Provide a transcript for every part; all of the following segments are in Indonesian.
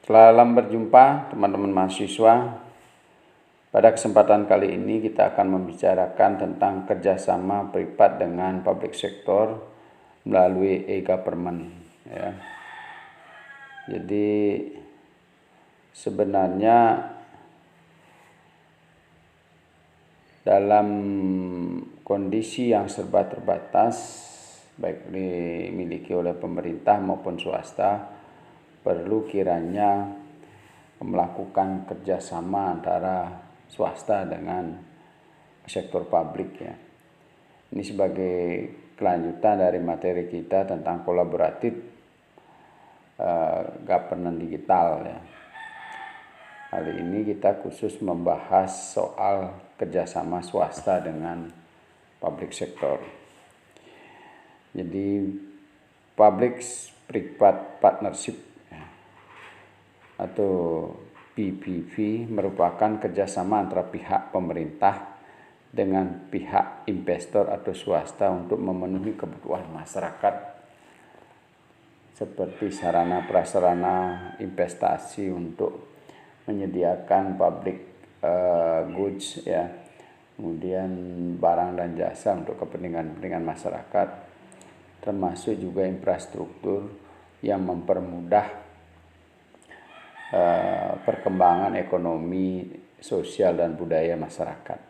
Selamat berjumpa teman-teman mahasiswa. Pada kesempatan kali ini kita akan membicarakan tentang kerjasama privat dengan public sector melalui e-government. Ya. Jadi sebenarnya dalam kondisi yang serba terbatas, baik dimiliki oleh pemerintah maupun swasta, perlu kiranya melakukan kerjasama antara swasta dengan sektor publik ya. Ini sebagai kelanjutan dari materi kita tentang kolaboratif governance digital ya. Kali ini kita khusus membahas soal kerjasama swasta dengan public sector. Jadi public private partnership atau PPP merupakan kerjasama antara pihak pemerintah dengan pihak investor atau swasta untuk memenuhi kebutuhan masyarakat seperti sarana prasarana investasi untuk menyediakan public goods ya, kemudian barang dan jasa untuk kepentingan masyarakat, termasuk juga infrastruktur yang mempermudah perkembangan ekonomi, sosial dan budaya masyarakat.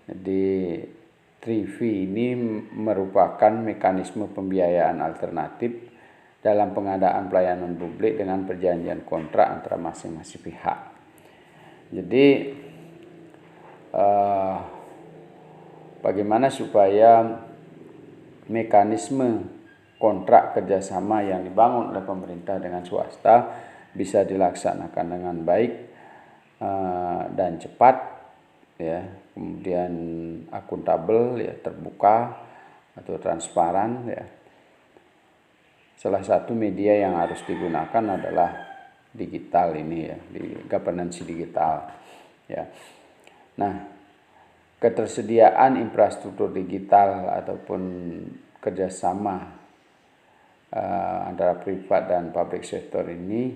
Jadi 3V ini merupakan mekanisme pembiayaan alternatif dalam pengadaan pelayanan publik dengan perjanjian kontrak antara masing-masing pihak. Jadi bagaimana supaya mekanisme kontrak kerjasama yang dibangun oleh pemerintah dengan swasta bisa dilaksanakan dengan baik dan cepat ya, kemudian akuntabel ya, terbuka atau transparan ya. Salah satu media yang harus digunakan adalah digital ini ya, di governance digital ya. Nah, ketersediaan infrastruktur digital ataupun kerjasama antara privat dan public sector ini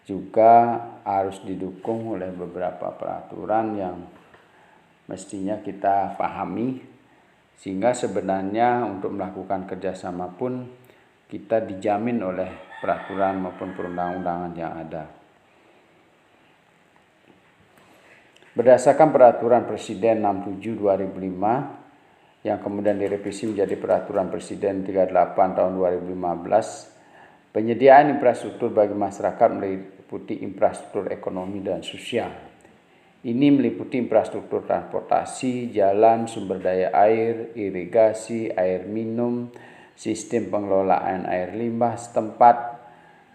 juga harus didukung oleh beberapa peraturan yang mestinya kita pahami, sehingga sebenarnya untuk melakukan kerjasama pun kita dijamin oleh peraturan maupun perundang-undangan yang ada. Berdasarkan peraturan Presiden 67/2005 yang kemudian direvisi menjadi Peraturan Presiden 38 tahun 2015, penyediaan infrastruktur bagi masyarakat meliputi infrastruktur ekonomi dan sosial. Ini meliputi infrastruktur transportasi, jalan, sumber daya air, irigasi, air minum, sistem pengelolaan air limbah setempat,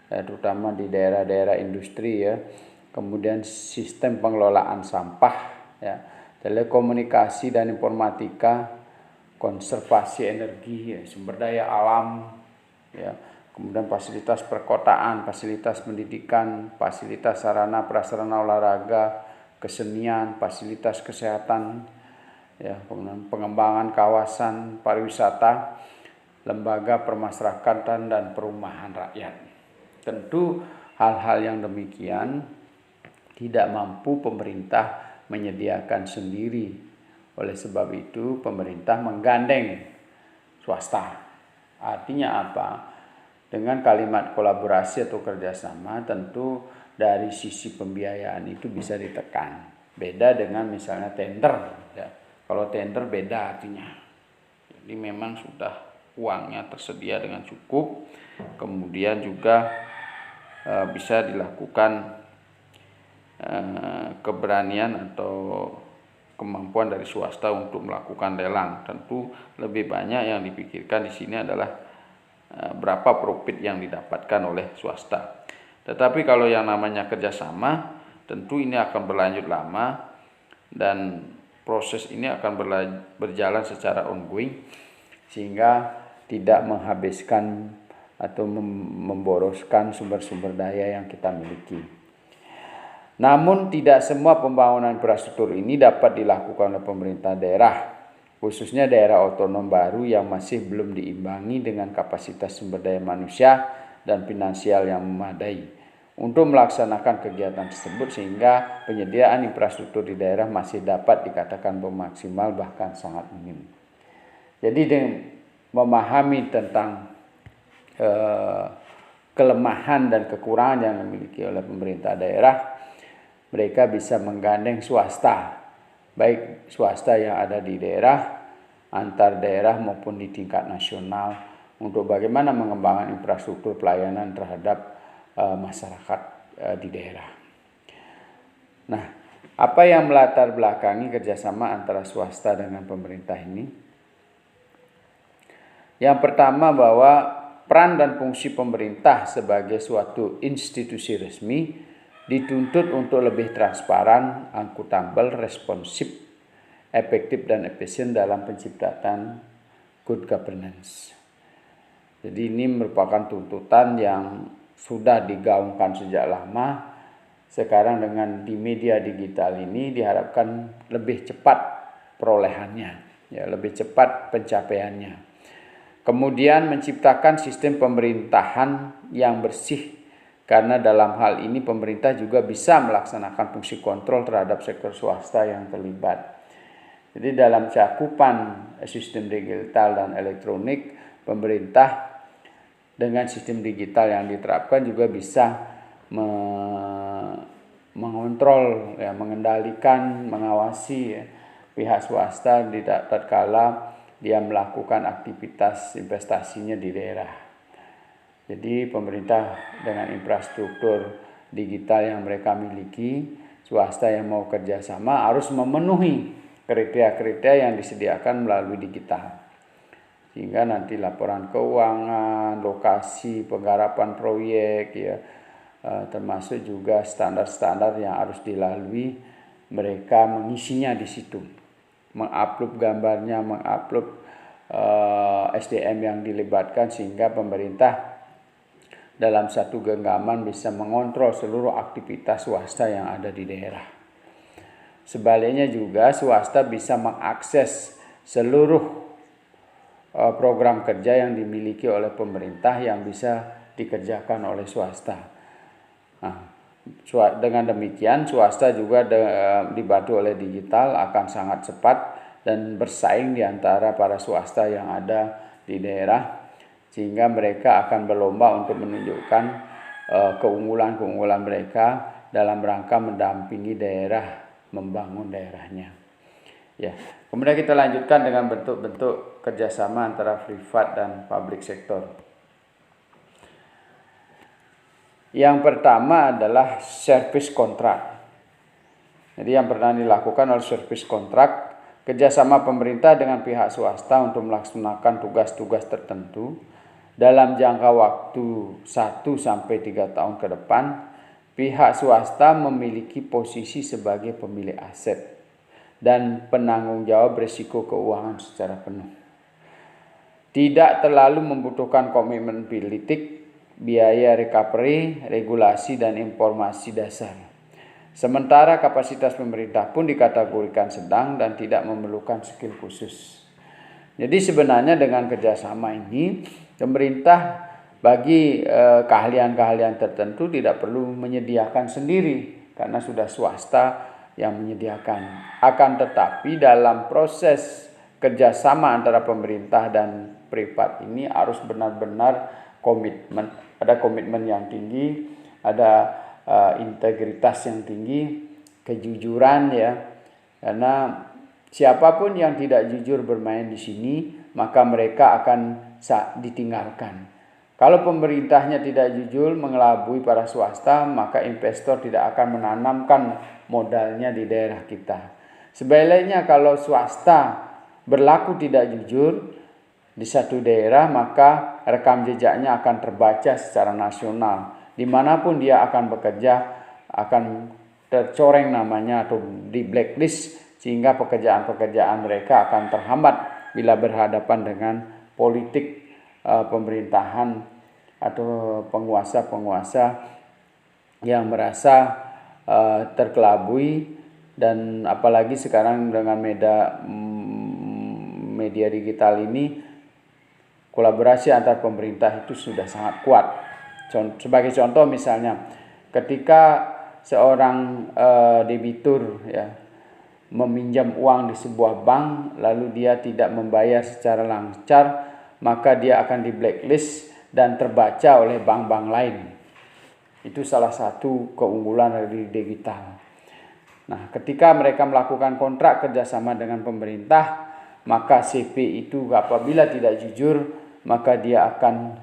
terutama di daerah-daerah industri ya, kemudian sistem pengelolaan sampah, ya, telekomunikasi dan informatika, konservasi energi, ya, sumber daya alam, ya, kemudian fasilitas perkotaan, fasilitas pendidikan, fasilitas sarana prasarana olahraga, kesenian, fasilitas kesehatan, ya, kemudian pengembangan kawasan pariwisata, lembaga permasyarakatan dan perumahan rakyat. Tentu hal-hal yang demikian tidak mampu pemerintah menyediakan sendiri. Oleh sebab itu pemerintah menggandeng swasta. Artinya apa? Dengan kalimat kolaborasi atau kerjasama tentu dari sisi pembiayaan itu bisa ditekan. Beda dengan misalnya tender. Ya. Kalau tender beda artinya. Jadi memang sudah uangnya tersedia dengan cukup. Kemudian juga bisa dilakukan keberanian atau kemampuan dari swasta untuk melakukan lelang. Tentu lebih banyak yang dipikirkan di sini adalah berapa profit yang didapatkan oleh swasta. Tetapi kalau yang namanya kerjasama, tentu ini akan berlanjut lama dan proses ini akan berjalan secara ongoing sehingga tidak menghabiskan atau memboroskan sumber-sumber daya yang kita miliki. Namun tidak semua pembangunan infrastruktur ini dapat dilakukan oleh pemerintah daerah, khususnya daerah otonom baru yang masih belum diimbangi dengan kapasitas sumber daya manusia dan finansial yang memadai untuk melaksanakan kegiatan tersebut, sehingga penyediaan infrastruktur di daerah masih dapat dikatakan maksimal bahkan sangat minim. Jadi dengan memahami tentang kelemahan dan kekurangan yang dimiliki oleh pemerintah daerah, mereka bisa menggandeng swasta, baik swasta yang ada di daerah, antar daerah maupun di tingkat nasional, untuk bagaimana mengembangkan infrastruktur pelayanan terhadap masyarakat di daerah. Nah, apa yang melatar belakangi kerjasama antara swasta dengan pemerintah ini? Yang pertama, bahwa peran dan fungsi pemerintah sebagai suatu institusi resmi dituntut untuk lebih transparan, akuntabel, responsif, efektif, dan efisien dalam penciptaan good governance. Jadi ini merupakan tuntutan yang sudah digaungkan sejak lama. Sekarang dengan di media digital ini diharapkan lebih cepat perolehannya, ya, lebih cepat pencapaiannya. Kemudian menciptakan sistem pemerintahan yang bersih, karena dalam hal ini pemerintah juga bisa melaksanakan fungsi kontrol terhadap sektor swasta yang terlibat. Jadi dalam cakupan sistem digital dan elektronik, pemerintah dengan sistem digital yang diterapkan juga bisa mengontrol, ya, mengendalikan, mengawasi, ya, pihak swasta di tatkala dia melakukan aktivitas investasinya di daerah. Jadi pemerintah dengan infrastruktur digital yang mereka miliki, swasta yang mau kerjasama harus memenuhi kriteria-kriteria yang disediakan melalui digital. Sehingga nanti laporan keuangan, lokasi, penggarapan proyek, ya, termasuk juga standar-standar yang harus dilalui, mereka mengisinya di situ. Mengupload gambarnya, mengupload SDM yang dilibatkan, sehingga pemerintah dalam satu genggaman bisa mengontrol seluruh aktivitas swasta yang ada di daerah. Sebaliknya juga swasta bisa mengakses seluruh program kerja yang dimiliki oleh pemerintah yang bisa dikerjakan oleh swasta. Nah, dengan demikian swasta juga dibantu oleh digital akan sangat cepat dan bersaing di antara para swasta yang ada di daerah, sehingga mereka akan berlomba untuk menunjukkan keunggulan-keunggulan mereka dalam rangka mendampingi daerah membangun daerahnya. Ya, kemudian kita lanjutkan dengan bentuk-bentuk kerjasama antara privat dan public sector. Yang pertama adalah service contract. Jadi yang pernah dilakukan oleh service contract, kerjasama pemerintah dengan pihak swasta untuk melaksanakan tugas-tugas tertentu dalam jangka waktu 1-3 tahun ke depan. Pihak swasta memiliki posisi sebagai pemilik aset dan penanggung jawab risiko keuangan secara penuh. Tidak terlalu membutuhkan komitmen politik, biaya recovery, regulasi, dan informasi dasar. Sementara kapasitas pemerintah pun dikategorikan sedang dan tidak memerlukan skill khusus. Jadi sebenarnya dengan kerjasama ini, pemerintah bagi keahlian-keahlian tertentu tidak perlu menyediakan sendiri, karena sudah swasta yang menyediakan. Akan tetapi dalam proses kerjasama antara pemerintah dan privat ini harus benar-benar komitmen, ada komitmen yang tinggi, ada integritas yang tinggi, kejujuran, ya, karena siapapun yang tidak jujur bermain di sini maka mereka akan ditinggalkan. Kalau pemerintahnya tidak jujur mengelabui para swasta, maka investor tidak akan menanamkan modalnya di daerah kita. Sebaliknya kalau swasta berlaku tidak jujur di satu daerah, maka rekam jejaknya akan terbaca secara nasional. Dimanapun dia akan bekerja akan tercoreng namanya atau di blacklist, sehingga pekerjaan-pekerjaan mereka akan terhambat bila berhadapan dengan politik pemerintahan atau penguasa-penguasa yang merasa terkelabui. Dan apalagi sekarang dengan media digital ini, kolaborasi antar pemerintah itu sudah sangat kuat. Sebagai contoh misalnya, ketika seorang debitur ya meminjam uang di sebuah bank lalu dia tidak membayar secara lancar, maka dia akan di blacklist dan terbaca oleh bank-bank lain. Itu salah satu keunggulan dari digital. Nah, ketika mereka melakukan kontrak kerjasama dengan pemerintah, maka CP itu apabila tidak jujur, maka dia akan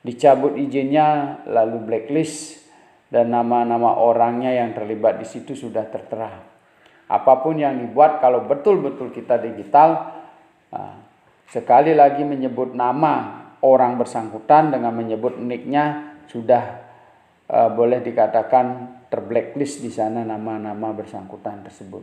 dicabut izinnya, lalu blacklist, dan nama-nama orangnya yang terlibat di situ sudah tertera. Apapun yang dibuat, kalau betul-betul kita digital, sekali lagi menyebut nama orang bersangkutan dengan menyebut nicknya sudah boleh dikatakan terblacklist di sana nama-nama bersangkutan tersebut.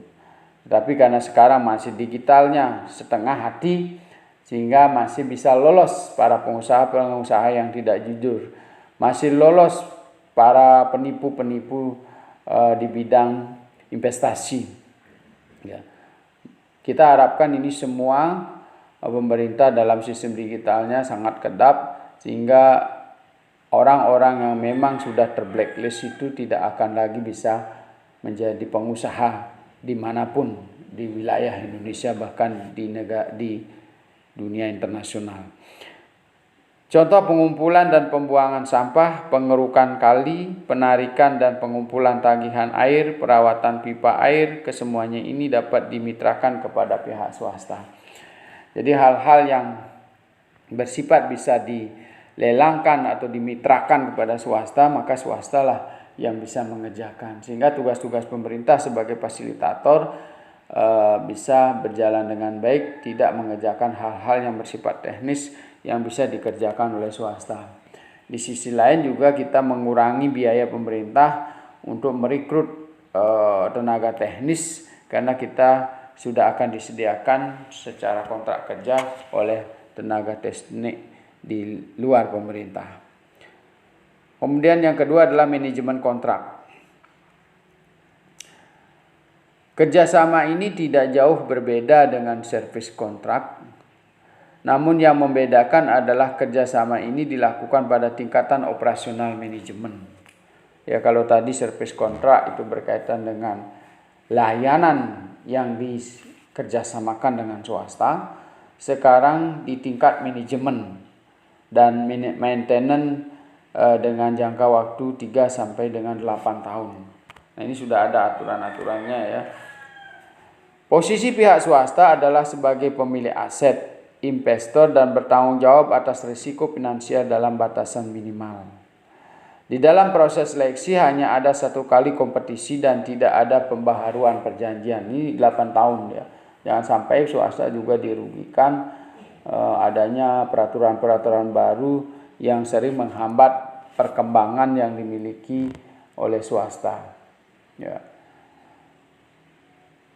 Tapi karena sekarang masih digitalnya setengah hati, sehingga masih bisa lolos para pengusaha-pengusaha yang tidak jujur, masih lolos para penipu-penipu di bidang investasi. Ya. Kita harapkan ini semua pemerintah dalam sistem digitalnya sangat kedap, sehingga orang-orang yang memang sudah terblacklist itu tidak akan lagi bisa menjadi pengusaha dimanapun di wilayah Indonesia, bahkan di dunia internasional. Contoh pengumpulan dan pembuangan sampah, pengerukan kali, penarikan dan pengumpulan tagihan air, perawatan pipa air, kesemuanya ini dapat dimitrakan kepada pihak swasta. Jadi hal-hal yang bersifat bisa dilelangkan atau dimitrakan kepada swasta, maka swastalah yang bisa mengerjakan, sehingga tugas-tugas pemerintah sebagai fasilitator bisa berjalan dengan baik, tidak mengerjakan hal-hal yang bersifat teknis yang bisa dikerjakan oleh swasta. Di sisi lain juga kita mengurangi biaya pemerintah untuk merekrut tenaga teknis, karena kita sudah akan disediakan secara kontrak kerja oleh tenaga teknik di luar pemerintah. Kemudian yang kedua adalah manajemen kontrak. Kerjasama ini tidak jauh berbeda dengan service kontrak, namun yang membedakan adalah kerjasama ini dilakukan pada tingkatan operasional manajemen. Ya, kalau tadi service kontrak itu berkaitan dengan layanan yang dikerjasamakan dengan swasta, sekarang di tingkat manajemen dan maintenance dengan jangka waktu 3 sampai dengan 8 tahun. Nah, ini sudah ada aturan-aturannya ya. Posisi pihak swasta adalah sebagai pemilik aset, investor, dan bertanggung jawab atas risiko finansial dalam batasan minimal. Di dalam proses seleksi hanya ada 1 kali kompetisi dan tidak ada pembaharuan perjanjian. Ini 8 tahun ya. Jangan sampai swasta juga dirugikan adanya peraturan-peraturan baru yang sering menghambat perkembangan yang dimiliki oleh swasta. Ya.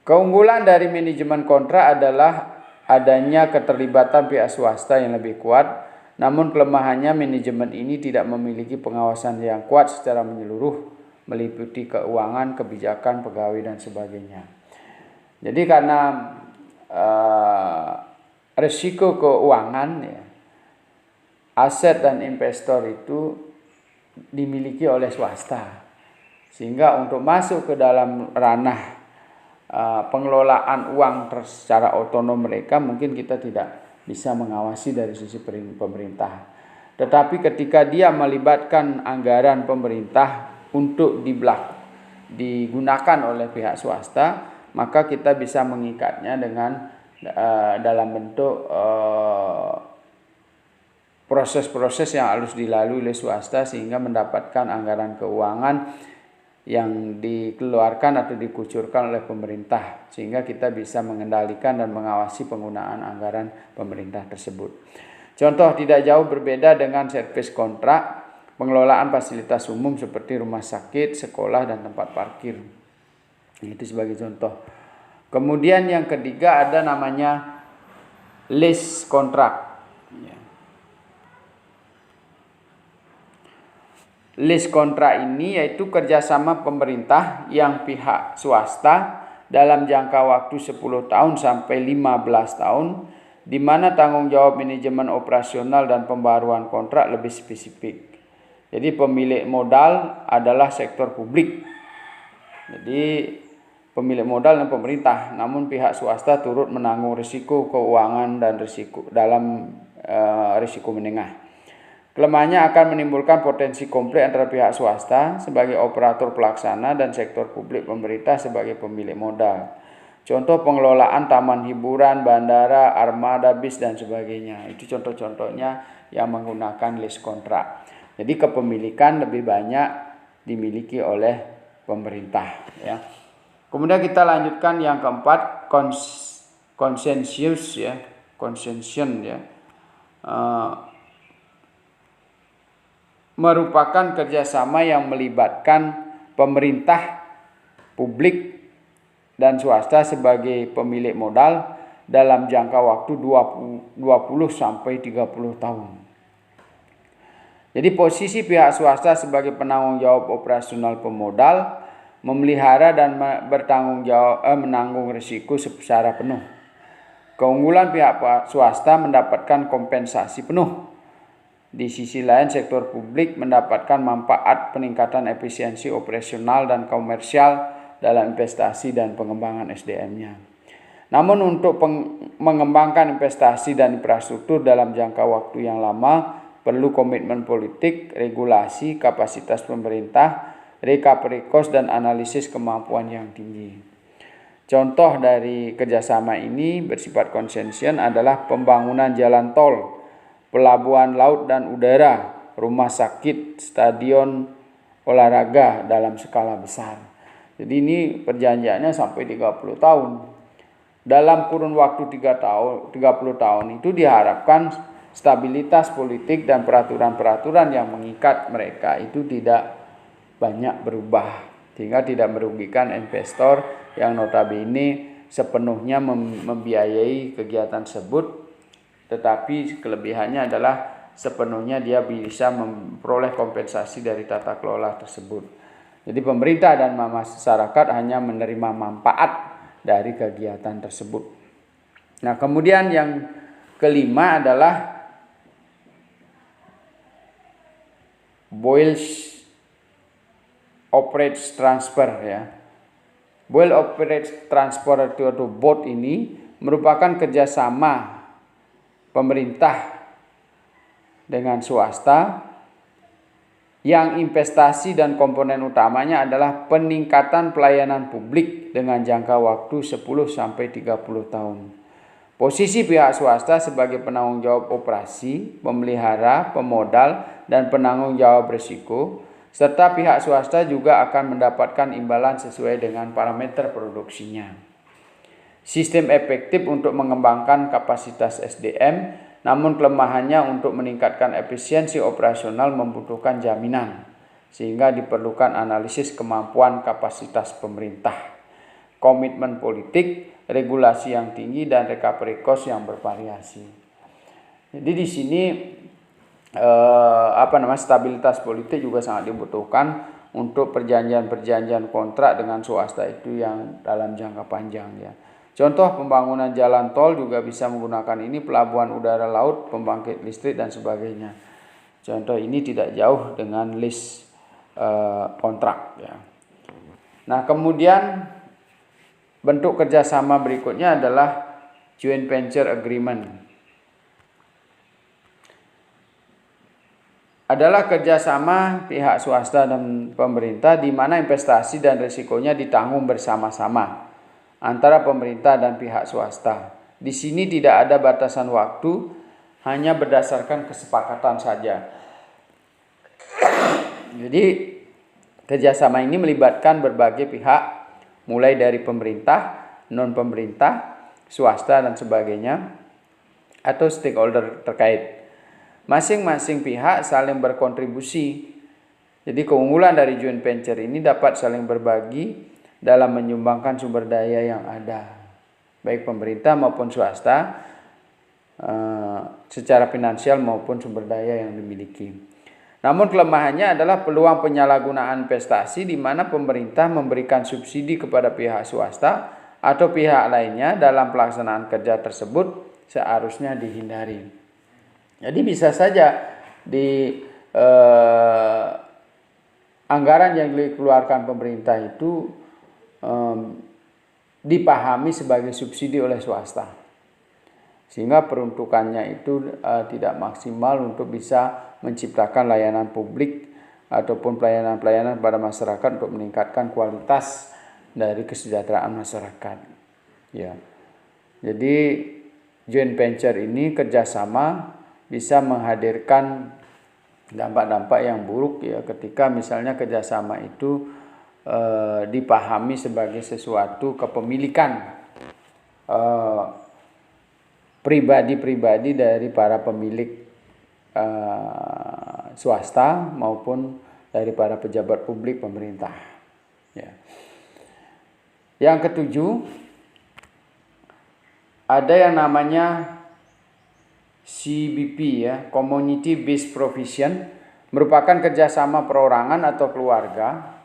Keunggulan dari manajemen kontrak adalah adanya keterlibatan pihak swasta yang lebih kuat, namun kelemahannya manajemen ini tidak memiliki pengawasan yang kuat secara menyeluruh, meliputi keuangan, kebijakan, pegawai, dan sebagainya. Jadi karena risiko keuangan ya, aset dan investor itu dimiliki oleh swasta, sehingga untuk masuk ke dalam ranah pengelolaan uang secara otonom mereka mungkin kita tidak bisa mengawasi dari sisi pemerintah. Tetapi ketika dia melibatkan anggaran pemerintah untuk digunakan oleh pihak swasta, maka kita bisa mengikatnya dengan dalam bentuk proses-proses yang harus dilalui oleh swasta sehingga mendapatkan anggaran keuangan yang dikeluarkan atau dikucurkan oleh pemerintah, sehingga kita bisa mengendalikan dan mengawasi penggunaan anggaran pemerintah tersebut. Contoh tidak jauh berbeda dengan servis kontrak, pengelolaan fasilitas umum seperti rumah sakit, sekolah, dan tempat parkir. Itu sebagai contoh. Kemudian yang ketiga ada namanya lease kontrak. Lease kontrak ini yaitu kerjasama pemerintah yang pihak swasta dalam jangka waktu 10 tahun sampai 15 tahun, di mana tanggung jawab manajemen operasional dan pembaruan kontrak lebih spesifik. Jadi pemilik modal adalah sektor publik. Jadi pemilik modal dan pemerintah, namun pihak swasta turut menanggung risiko keuangan dan risiko dalam risiko menengah. Kelemahannya akan menimbulkan potensi konflik antara pihak swasta sebagai operator pelaksana dan sektor publik pemerintah sebagai pemilik modal. Contoh pengelolaan taman hiburan, bandara, armada bis dan sebagainya. Itu contoh-contohnya yang menggunakan lease kontrak. Jadi kepemilikan lebih banyak dimiliki oleh pemerintah, ya. Kemudian kita lanjutkan yang keempat, konsensus, ya, consension, ya. Merupakan kerjasama yang melibatkan pemerintah, publik, dan swasta sebagai pemilik modal dalam jangka waktu 20 sampai 30 tahun. Jadi posisi pihak swasta sebagai penanggung jawab operasional pemodal, memelihara dan menanggung risiko secara penuh. Keunggulan pihak swasta mendapatkan kompensasi penuh. Di sisi lain, sektor publik mendapatkan manfaat peningkatan efisiensi operasional dan komersial dalam investasi dan pengembangan SDM-nya. Namun untuk mengembangkan investasi dan infrastruktur dalam jangka waktu yang lama, perlu komitmen politik, regulasi, kapasitas pemerintah, recovery cost, dan analisis kemampuan yang tinggi. Contoh dari kerjasama ini bersifat konsensian adalah pembangunan jalan tol, pelabuhan laut dan udara, rumah sakit, stadion olahraga dalam skala besar. Jadi ini perjanjiannya sampai 30 tahun. Dalam kurun waktu 30 tahun itu diharapkan stabilitas politik dan peraturan-peraturan yang mengikat mereka itu tidak banyak berubah, sehingga tidak merugikan investor yang notabene sepenuhnya membiayai kegiatan tersebut. Tetapi kelebihannya adalah sepenuhnya dia bisa memperoleh kompensasi dari tata kelola tersebut. Jadi pemerintah dan masyarakat hanya menerima manfaat dari kegiatan tersebut. Nah, kemudian yang kelima adalah Boyle's Operates Transfer, ya. Boyle Operates Transfer atau BOT ini merupakan kerjasama pemerintah dengan swasta yang investasi dan komponen utamanya adalah peningkatan pelayanan publik dengan jangka waktu 10 sampai 30 tahun. Posisi pihak swasta sebagai penanggung jawab operasi, pemelihara, pemodal, dan penanggung jawab risiko, serta pihak swasta juga akan mendapatkan imbalan sesuai dengan parameter produksinya. Sistem efektif untuk mengembangkan kapasitas SDM, namun kelemahannya untuk meningkatkan efisiensi operasional membutuhkan jaminan, sehingga diperlukan analisis kemampuan kapasitas pemerintah, komitmen politik, regulasi yang tinggi, dan recovery cost yang bervariasi. Jadi di sini stabilitas politik juga sangat dibutuhkan untuk perjanjian-perjanjian kontrak dengan swasta itu yang dalam jangka panjang, ya. Contoh pembangunan jalan tol juga bisa menggunakan ini, pelabuhan udara laut, pembangkit listrik, dan sebagainya. Contoh ini tidak jauh dengan lease kontrak, ya. Nah, kemudian bentuk kerjasama berikutnya adalah joint venture agreement. Adalah kerjasama pihak swasta dan pemerintah di mana investasi dan risikonya ditanggung bersama-sama antara pemerintah dan pihak swasta. Di sini tidak ada batasan waktu, hanya berdasarkan kesepakatan saja. Jadi kerjasama ini melibatkan berbagai pihak, mulai dari pemerintah, non-pemerintah, swasta, dan sebagainya, atau stakeholder terkait. Masing-masing pihak saling berkontribusi. Jadi keunggulan dari joint venture ini dapat saling berbagi dalam menyumbangkan sumber daya yang ada, baik pemerintah maupun swasta, secara finansial maupun sumber daya yang dimiliki. Namun kelemahannya adalah peluang penyalahgunaan investasi di mana pemerintah memberikan subsidi kepada pihak swasta atau pihak lainnya dalam pelaksanaan kerja tersebut seharusnya dihindari. Jadi bisa saja di anggaran yang dikeluarkan pemerintah itu dipahami sebagai subsidi oleh swasta, sehingga peruntukannya itu tidak maksimal untuk bisa menciptakan layanan publik ataupun pelayanan-pelayanan pada masyarakat untuk meningkatkan kualitas dari kesejahteraan masyarakat. Ya, jadi joint venture ini kerjasama bisa menghadirkan dampak-dampak yang buruk ya, ketika misalnya kerjasama itu dipahami sebagai sesuatu kepemilikan pribadi-pribadi dari para pemilik swasta maupun dari para pejabat publik pemerintah. Ya. Yang ketujuh, ada yang namanya CBP ya, Community Based Provision, merupakan kerjasama perorangan atau keluarga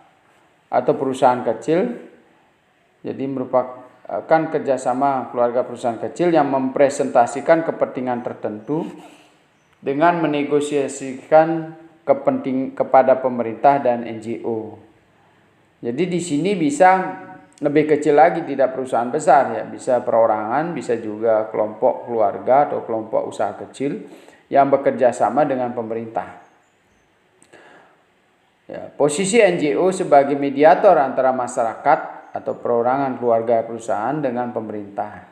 atau perusahaan kecil. Jadi merupakan kerjasama keluarga perusahaan kecil yang mempresentasikan kepentingan tertentu dengan menegosiasikan kepada pemerintah dan NGO. Jadi di sini bisa lebih kecil lagi, tidak perusahaan besar ya, bisa perorangan, bisa juga kelompok keluarga atau kelompok usaha kecil yang bekerja sama dengan pemerintah. Ya, posisi NGO sebagai mediator antara masyarakat atau perorangan, keluarga, perusahaan dengan pemerintah.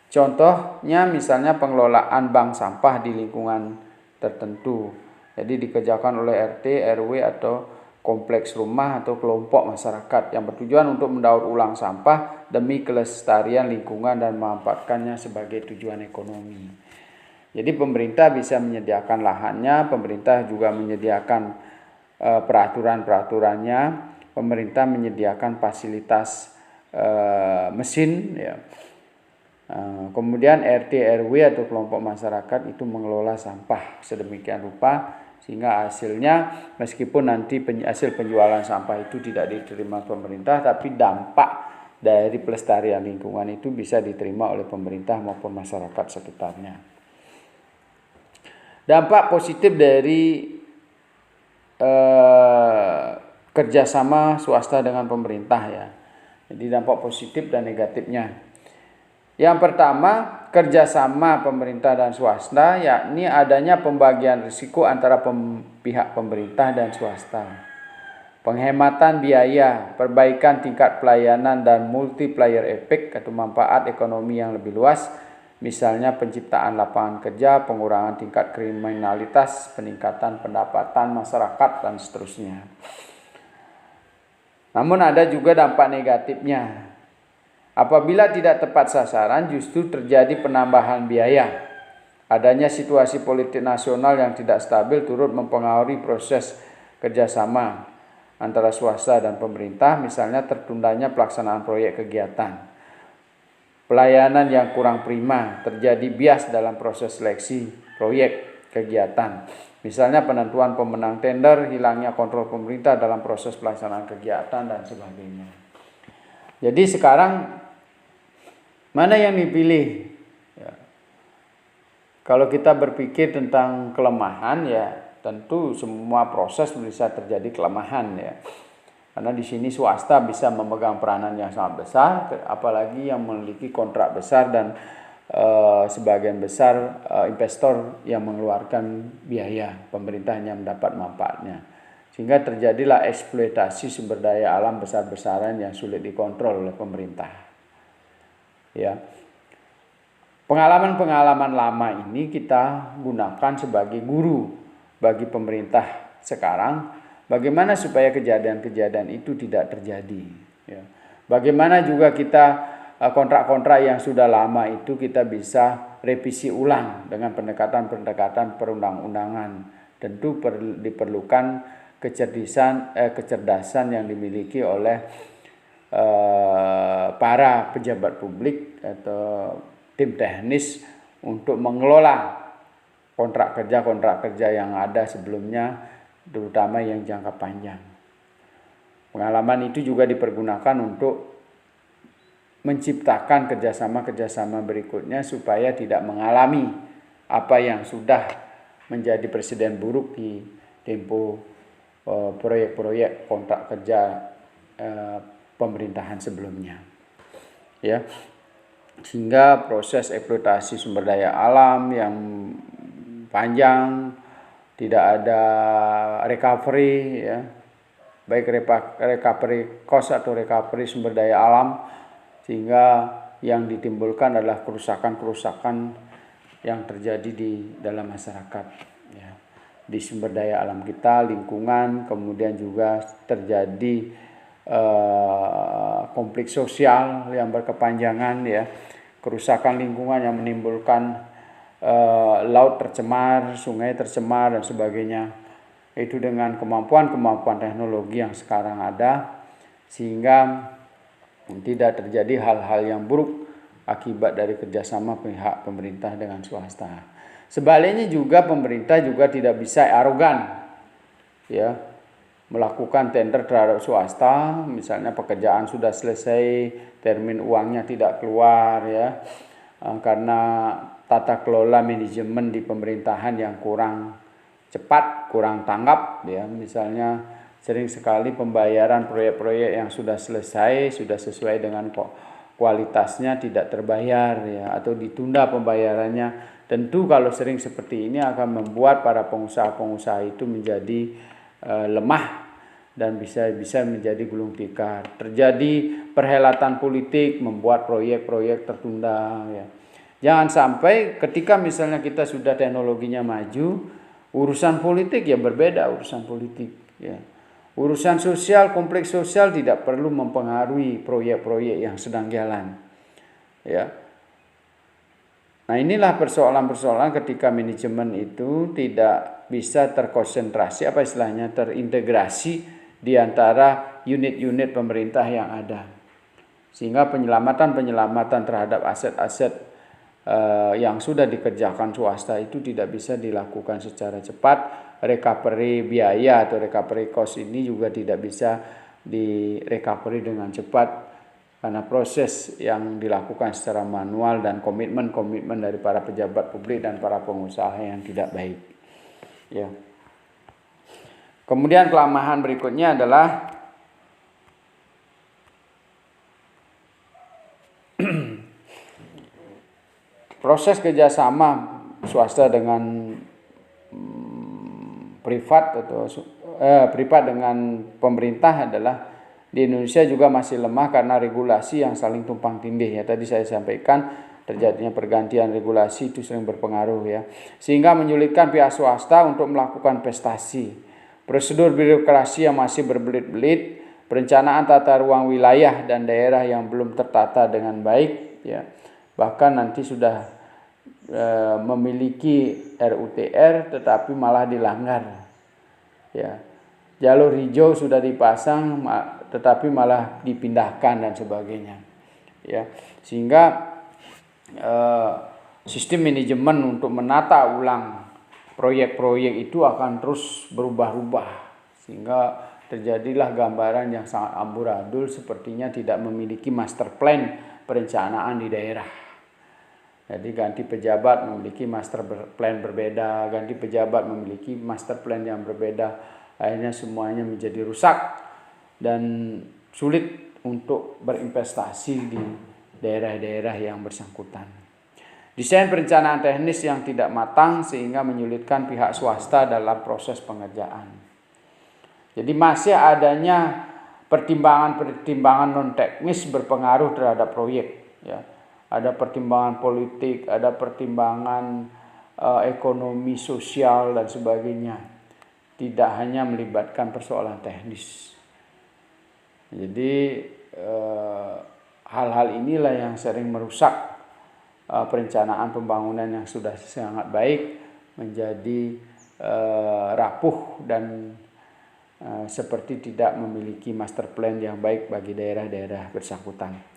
Contohnya misalnya pengelolaan bank sampah di lingkungan tertentu. Jadi dikerjakan oleh RT, RW atau kompleks rumah atau kelompok masyarakat yang bertujuan untuk mendaur ulang sampah demi kelestarian lingkungan dan memanfaatkannya sebagai tujuan ekonomi. Jadi pemerintah bisa menyediakan lahannya, pemerintah juga menyediakan peraturan-peraturannya, pemerintah menyediakan fasilitas mesin ya. Kemudian RT RW atau kelompok masyarakat itu mengelola sampah sedemikian rupa sehingga hasilnya meskipun nanti hasil penjualan sampah itu tidak diterima pemerintah, tapi dampak dari pelestarian lingkungan itu bisa diterima oleh pemerintah maupun masyarakat sekitarnya. Dampak positif dari kerjasama swasta dengan pemerintah ya. Jadi dampak positif dan negatifnya. Yang pertama, kerjasama pemerintah dan swasta, yakni adanya pembagian risiko antara pihak pemerintah dan swasta, penghematan biaya, perbaikan tingkat pelayanan dan multiplier effect atau manfaat ekonomi yang lebih luas, misalnya penciptaan lapangan kerja, pengurangan tingkat kriminalitas, peningkatan pendapatan masyarakat dan seterusnya. Namun ada juga dampak negatifnya. Apabila tidak tepat sasaran, justru terjadi penambahan biaya. Adanya situasi politik nasional yang tidak stabil turut mempengaruhi proses kerjasama antara swasta dan pemerintah, misalnya tertundanya pelaksanaan proyek kegiatan. Pelayanan yang kurang prima, terjadi bias dalam proses seleksi proyek kegiatan. Misalnya penentuan pemenang tender, hilangnya kontrol pemerintah dalam proses pelaksanaan kegiatan dan sebagainya. Jadi sekarang mana yang dipilih? Ya. Kalau kita berpikir tentang kelemahan ya, tentu semua proses bisa terjadi kelemahan ya. Karena di sini swasta bisa memegang peranan yang sangat besar, apalagi yang memiliki kontrak besar dan sebagian besar investor yang mengeluarkan biaya, pemerintah hanya mendapat manfaatnya. Sehingga terjadilah eksploitasi sumber daya alam besar-besaran yang sulit dikontrol oleh pemerintah. Ya, pengalaman-pengalaman lama ini kita gunakan sebagai guru bagi pemerintah sekarang. Bagaimana supaya kejadian-kejadian itu tidak terjadi? Ya. Bagaimana juga kita kontrak-kontrak yang sudah lama itu kita bisa revisi ulang dengan pendekatan-pendekatan perundang-undangan. Tentu diperlukan kecerdasan yang dimiliki oleh para pejabat publik atau tim teknis untuk mengelola kontrak kerja yang ada sebelumnya, terutama yang jangka panjang. Pengalaman itu juga dipergunakan untuk menciptakan kerjasama berikutnya supaya tidak mengalami apa yang sudah menjadi presiden buruk di tempo proyek-proyek kontrak kerja pemerintahan sebelumnya. Ya. Sehingga proses eksploitasi sumber daya alam yang panjang, tidak ada recovery, ya, baik recovery cost atau recovery sumber daya alam, sehingga yang ditimbulkan adalah kerusakan-kerusakan yang terjadi di dalam masyarakat, ya, di sumber daya alam kita, lingkungan, kemudian juga terjadi konflik sosial yang berkepanjangan, ya, kerusakan lingkungan yang menimbulkan laut tercemar, sungai tercemar dan sebagainya. Itu dengan kemampuan teknologi yang sekarang ada, sehingga tidak terjadi hal-hal yang buruk akibat dari kerjasama pihak pemerintah dengan swasta. Sebaliknya juga pemerintah juga tidak bisa arogan, ya, melakukan tender terhadap swasta, misalnya pekerjaan sudah selesai, termin uangnya tidak keluar, ya, karena tata kelola manajemen di pemerintahan yang kurang cepat, kurang tanggap, ya, misalnya sering sekali pembayaran proyek-proyek yang sudah selesai, sudah sesuai dengan kualitasnya tidak terbayar, ya, atau ditunda pembayarannya. Tentu kalau sering seperti ini akan membuat para pengusaha-pengusaha itu menjadi lemah dan bisa menjadi gulung tikar. Terjadi perhelatan politik membuat proyek-proyek tertunda, ya. Jangan sampai ketika misalnya kita sudah teknologinya maju, urusan politik ya berbeda urusan politik, ya. Urusan sosial, kompleks sosial tidak perlu mempengaruhi proyek-proyek yang sedang jalan, ya. Nah, inilah persoalan-persoalan ketika manajemen itu tidak bisa terkonsentrasi, apa istilahnya, terintegrasi di antara unit-unit pemerintah yang ada. Sehingga penyelamatan terhadap aset-aset yang sudah dikerjakan swasta itu tidak bisa dilakukan secara cepat. Recovery biaya atau recovery cost ini juga tidak bisa direcovery dengan cepat, karena proses yang dilakukan secara manual dan komitmen dari para pejabat publik dan para pengusaha yang tidak baik, ya. Kemudian kelemahan berikutnya adalah proses kerjasama swasta dengan privat atau privat dengan pemerintah adalah di Indonesia juga masih lemah karena regulasi yang saling tumpang tindih, ya. Tadi saya sampaikan terjadinya pergantian regulasi itu sering berpengaruh, ya, sehingga menyulitkan pihak swasta untuk melakukan investasi. Prosedur birokrasi yang masih berbelit-belit, perencanaan tata ruang wilayah dan daerah yang belum tertata dengan baik, ya. Bahkan nanti sudah memiliki RUTR tetapi malah dilanggar, ya. Jalur hijau sudah dipasang tetapi malah dipindahkan dan sebagainya, ya. Sehingga sistem manajemen untuk menata ulang proyek-proyek itu akan terus berubah-ubah, sehingga terjadilah gambaran yang sangat amburadul, sepertinya tidak memiliki master plan perencanaan di daerah. Jadi ganti pejabat memiliki master plan berbeda, ganti pejabat memiliki master plan yang berbeda, akhirnya semuanya menjadi rusak dan sulit untuk berinvestasi di daerah-daerah yang bersangkutan. Desain perencanaan teknis yang tidak matang sehingga menyulitkan pihak swasta dalam proses pengerjaan. Jadi masih adanya pertimbangan-pertimbangan non teknis berpengaruh terhadap proyek, ya. Ada pertimbangan politik, ada pertimbangan ekonomi, sosial dan sebagainya. Tidak hanya melibatkan persoalan teknis. Jadi hal-hal inilah yang sering merusak perencanaan pembangunan yang sudah sangat baik menjadi rapuh dan seperti tidak memiliki master plan yang baik bagi daerah-daerah bersangkutan.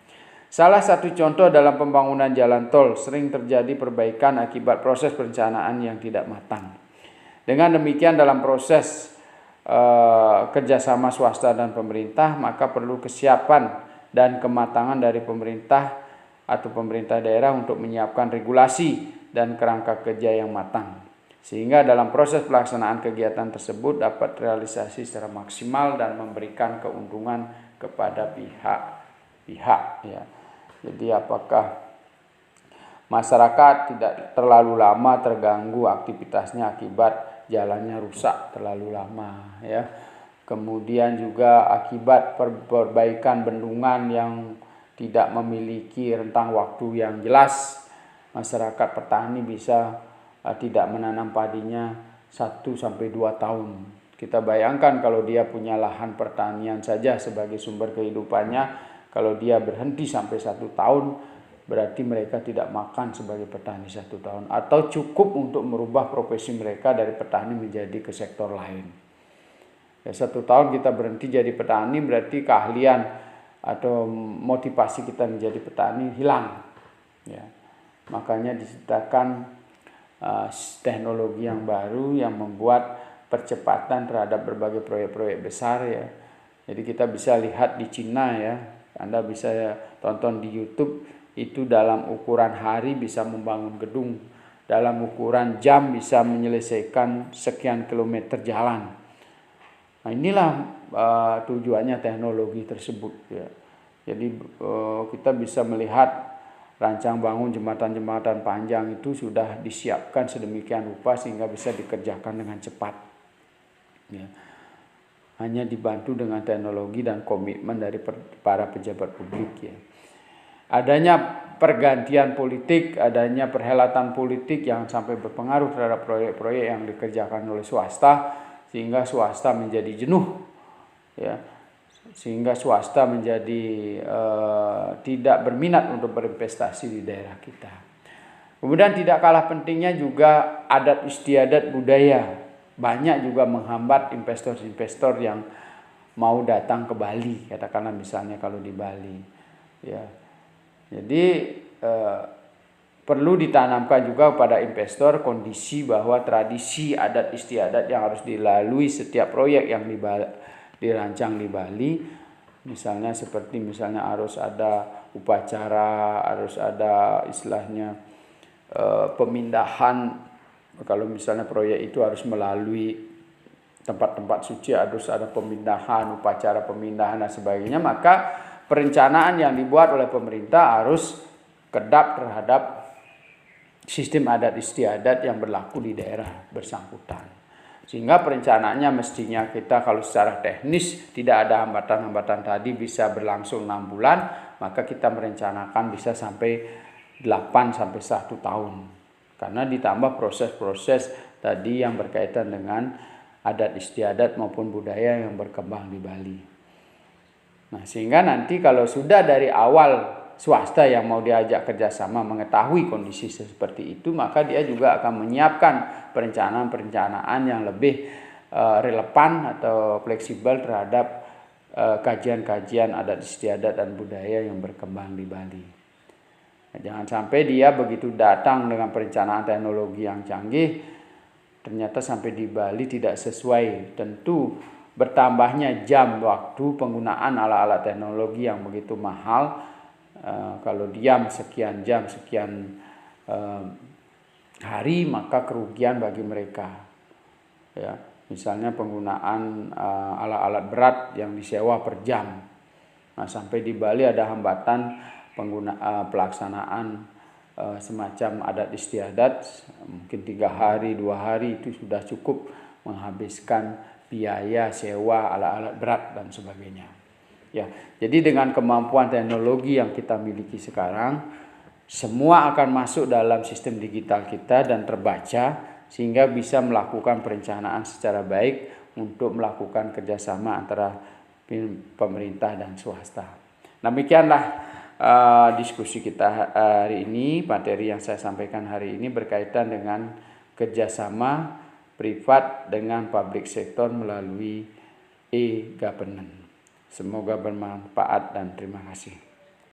Salah satu contoh dalam pembangunan jalan tol sering terjadi perbaikan akibat proses perencanaan yang tidak matang. Dengan demikian dalam proses kerjasama swasta dan pemerintah, maka perlu kesiapan dan kematangan dari pemerintah atau pemerintah daerah untuk menyiapkan regulasi dan kerangka kerja yang matang. sehingga dalam proses pelaksanaan kegiatan tersebut dapat realisasi secara maksimal dan memberikan keuntungan kepada pihak-pihak, ya. Jadi apakah masyarakat tidak terlalu lama terganggu aktivitasnya akibat jalannya rusak terlalu lama, ya. Kemudian juga akibat perbaikan bendungan yang tidak memiliki rentang waktu yang jelas, masyarakat petani bisa tidak menanam padinya 1-2 tahun. Kita bayangkan kalau dia punya lahan pertanian saja sebagai sumber kehidupannya, kalau dia berhenti sampai 1 tahun, berarti mereka tidak makan sebagai petani 1 tahun, atau cukup untuk merubah profesi mereka dari petani menjadi ke sektor lain. Ya, 1 tahun kita berhenti jadi petani, berarti keahlian atau motivasi kita menjadi petani hilang, ya. Makanya diciptakan teknologi yang baru yang membuat percepatan terhadap berbagai proyek-proyek besar, ya. Jadi kita bisa lihat di Cina, ya. Anda bisa tonton di YouTube, itu dalam ukuran hari bisa membangun gedung, dalam ukuran jam bisa menyelesaikan sekian kilometer jalan. Nah, inilah tujuannya teknologi tersebut, ya. Jadi kita bisa melihat rancang bangun jembatan-jembatan panjang itu sudah disiapkan sedemikian rupa sehingga bisa dikerjakan dengan cepat, ya. Hanya dibantu dengan teknologi dan komitmen dari para pejabat publik, ya. Adanya pergantian politik, adanya perhelatan politik yang sampai berpengaruh terhadap proyek-proyek yang dikerjakan oleh swasta, sehingga swasta menjadi jenuh, ya. Sehingga swasta menjadi tidak berminat untuk berinvestasi di daerah kita. Kemudian tidak kalah pentingnya juga adat istiadat budaya, banyak juga menghambat investor-investor yang mau datang ke Bali, katakanlah misalnya kalau di Bali, ya. Jadi perlu ditanamkan juga pada investor kondisi bahwa tradisi adat istiadat yang harus dilalui setiap proyek yang dirancang di Bali, misalnya harus ada upacara, harus ada istilahnya pemindahan. Kalau misalnya proyek itu harus melalui tempat-tempat suci, harus ada pemindahan, upacara pemindahan dan sebagainya, maka perencanaan yang dibuat oleh pemerintah harus kedap terhadap sistem adat istiadat yang berlaku di daerah bersangkutan. Sehingga perencanaannya mestinya kita kalau secara teknis tidak ada hambatan-hambatan tadi bisa berlangsung 6 bulan, maka kita merencanakan bisa sampai 8-1 tahun. Karena ditambah proses-proses tadi yang berkaitan dengan adat istiadat maupun budaya yang berkembang di Bali. Nah, sehingga nanti kalau sudah dari awal swasta yang mau diajak kerjasama mengetahui kondisi seperti itu, maka dia juga akan menyiapkan perencanaan-perencanaan yang lebih relevan atau fleksibel terhadap kajian-kajian adat istiadat dan budaya yang berkembang di Bali. Nah, jangan sampai dia begitu datang dengan perencanaan teknologi yang canggih, ternyata sampai di Bali tidak sesuai. Tentu bertambahnya jam waktu penggunaan alat-alat teknologi yang begitu mahal. Kalau diam sekian jam, sekian hari, maka kerugian bagi mereka, ya. Misalnya penggunaan alat-alat berat yang disewa per jam. Nah, sampai di Bali ada hambatan pelaksanaan semacam adat istiadat, mungkin 3 hari, 2 hari itu sudah cukup menghabiskan biaya sewa alat-alat berat dan sebagainya. Ya, jadi dengan kemampuan teknologi yang kita miliki sekarang, semua akan masuk dalam sistem digital kita dan terbaca, sehingga bisa melakukan perencanaan secara baik untuk melakukan kerjasama antara pemerintah dan swasta. Demikianlah diskusi kita hari ini. Materi yang saya sampaikan hari ini berkaitan dengan kerjasama privat dengan public sector melalui e-governance. Semoga bermanfaat dan terima kasih.